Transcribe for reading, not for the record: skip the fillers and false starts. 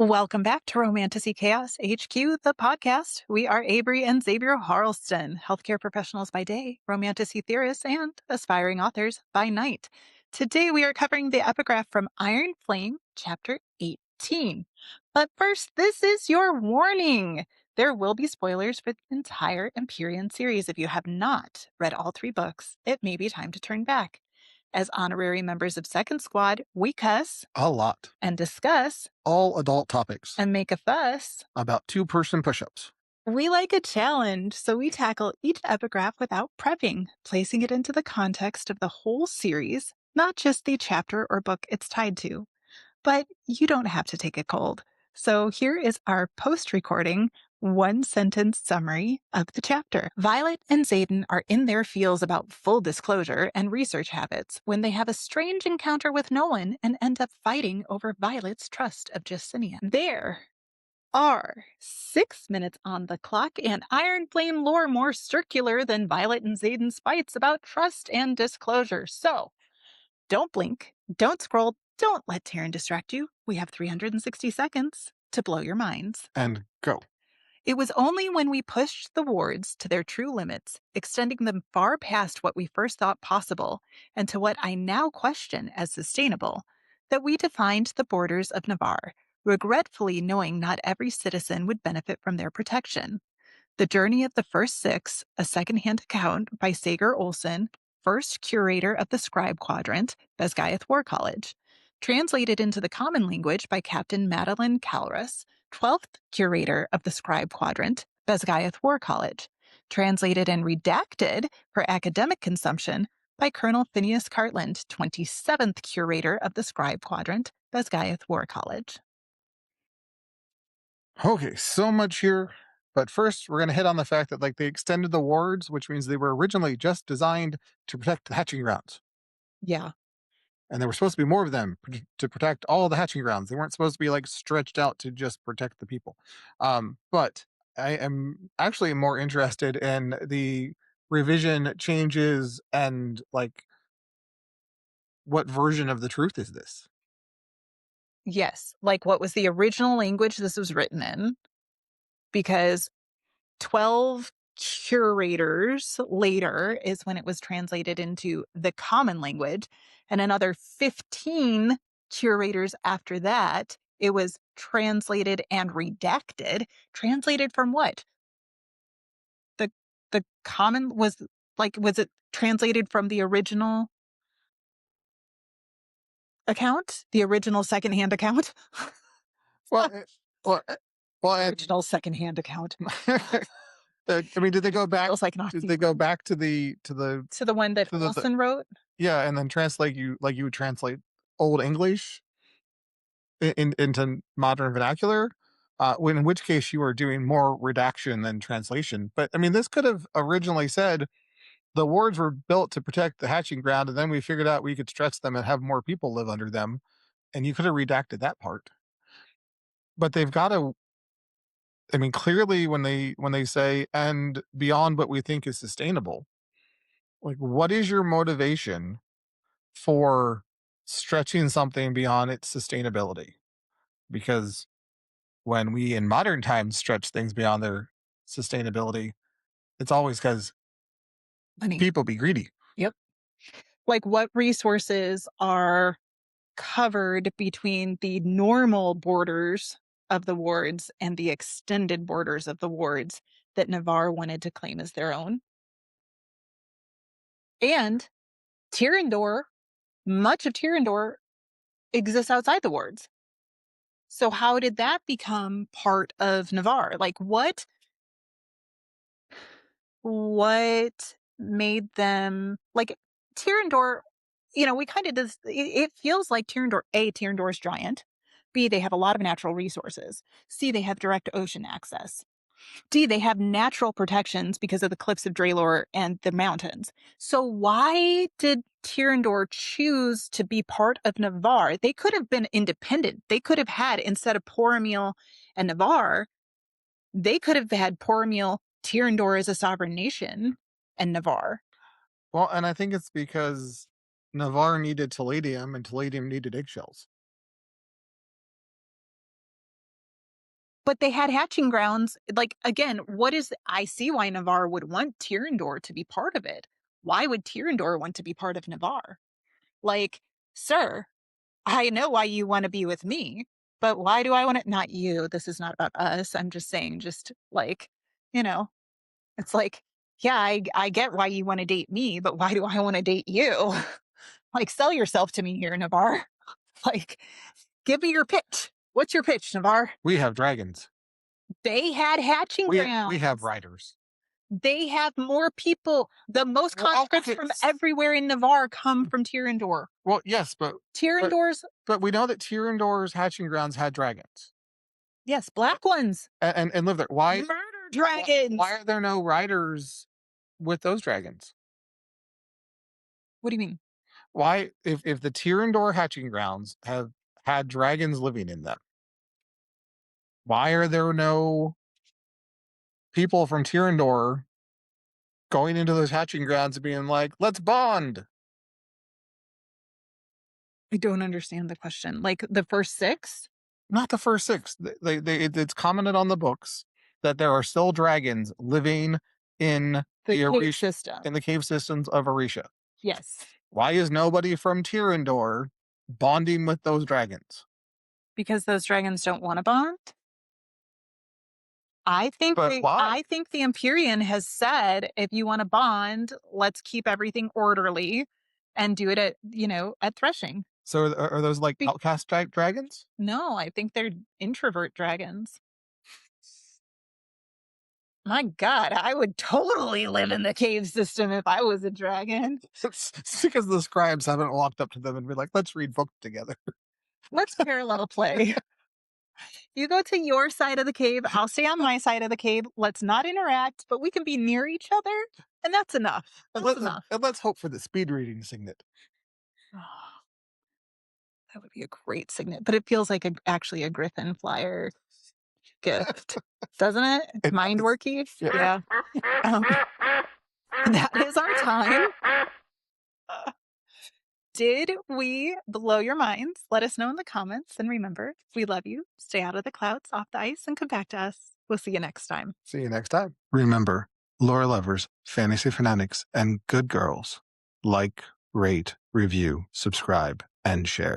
Welcome back to Romantasy Chaos HQ, the podcast. We are Avery and Xavier Harleston, healthcare professionals by day, romantasy theorists, and aspiring authors by night. Today we are covering the epigraph from Iron Flame, chapter 18. But first, this is your warning. There will be spoilers for the entire Empyrean series. If you have not read all three books, it may be time to turn back. As honorary members of Second Squad, we cuss A lot. and discuss All adult topics and make a fuss. about two-person push-ups. We like a challenge, so we tackle each epigraph without prepping, placing it into the context of the whole series, not just the chapter or book it's tied to. But you don't have to take it cold. So here is our post-recording one-sentence summary of the chapter. Violet and Xaden are in their feels about full disclosure and research habits when they have a strange encounter with Nolan and end up fighting over Violet's trust of Justinian. There are 6 minutes on the clock, and Iron Flame lore more circular than Violet and Xaden's fights about trust and disclosure. So, don't blink, don't scroll, don't let Taryn distract you. We have 360 seconds to blow your minds. And go. It was only when we pushed the wards to their true limits, extending them far past what we first thought possible and to what I now question as sustainable, that we defined the borders of Navarre, regretfully knowing not every citizen would benefit from their protection. The Journey of the First Six, a secondhand account by Sagar Olsen, first curator of the Scribe Quadrant, Basgiath War College. Translated into the common language by Captain Madilyn Calros, 12th Curator of the Scribe Quadrant, Basgiath War College. Translated and redacted for academic consumption by Colonel Phineas Cartland, 27th Curator of the Scribe Quadrant, Basgiath War College. Okay, so much here. But first, we're going to hit on the fact that they extended the wards, which means they were originally just designed to protect the hatching grounds. Yeah. And there were supposed to be more of them to protect all the hatching grounds. They weren't supposed to be stretched out to just protect the people. But I am actually more interested in the revision changes and what version of the truth is this? Yes. What was the original language this was written in? Because 12 curators later is when it was translated into the common language. And another 15 curators after that, it was translated and redacted. Translated from what? The common was it translated from the original account? The original secondhand account? Well, Original secondhand account. Did they go back? Feels like an Did they go back to the one that to the Olsen wrote? yeah, and then translate you would translate Old English into modern vernacular? In which case you are doing more redaction than translation. But this could have originally said the wards were built to protect the hatching ground, and then we figured out we could stretch them and have more people live under them, and you could have redacted that part. But they've got to. Clearly, when they say and beyond what we think is sustainable, what is your motivation for stretching something beyond its sustainability? Because when we in modern times stretch things beyond their sustainability, it's always because Money. people be greedy. Yep. What resources are covered between the normal borders of the wards and the extended borders of the wards that Navarre wanted to claim as their own? And Tyrrendor, much of Tyrrendor exists outside the wards. So how did that become part of Navarre? What made them Tyrrendor? We kind of does. It feels like Tyrrendor. A, Tyrrendor's giant. B, they have a lot of natural resources. C, they have direct ocean access. D, they have natural protections because of the cliffs of Draelor and the mountains. So why did Tyrrendor choose to be part of Navarre? They could have been independent. They could have had, instead of Poromil and Navarre, they could have had Poromil, Tyrrendor as a sovereign nation, and Navarre. Well, and I think it's because Navarre needed Teladium and Teladium needed eggshells. But they had hatching grounds. Like, again, I see why Navarre would want Tyrrendor to be part of it. Why would Tyrrendor want to be part of Navarre? Like, sir, I know why you want to be with me, but why do I want to? Not you. This is not about us. I'm just saying, just like, you know, it's like, yeah, I get why you want to date me, but why do I want to date you? Like, sell yourself to me here, Navarre. Like, give me your pitch. What's your pitch, Navarre? We have dragons. They had hatching grounds. We have riders. They have more people. The most conscripts from everywhere in Navarre come from Tyrrendor. Well, yes, but Tyrrendor's. But we know that Tyrrendor's hatching grounds had dragons. Yes, black ones. And live there. Why? Murder dragons. Why are there no riders with those dragons? What do you mean? Why, if the Tyrrendor hatching grounds have had dragons living in them, why are there no people from Tyrrendor going into those hatching grounds and being like, let's bond? I don't understand the question. Like the first 6? Not the first 6. It's commented on the books that there are still dragons living in the cave system. In the cave systems of Orisha. Yes. Why is nobody from Tyrrendor bonding with those dragons? Because those dragons don't want to bond? I think the Empyrean has said, if you want to bond, let's keep everything orderly and do it at threshing. So are those like outcast type dragons? No, I think they're introvert dragons. My God, I would totally live in the cave system if I was a dragon. It's because the scribes haven't walked up to them and be like, let's read books together. Let's parallel play. You go to your side of the cave, I'll stay on my side of the cave. Let's not interact, but we can be near each other, and that's enough. And let's hope for the speed reading signet. Oh, that would be a great signet, but it feels like actually a Griffin flyer gift, doesn't it? Mind worky? Yeah. That is our time. Did we blow your minds? Let us know in the comments. And remember, we love you. Stay out of the clouds, off the ice, and come back to us. We'll see you next time. See you next time. Remember, lore lovers, fantasy fanatics, and good girls, like, rate, review, subscribe, and share.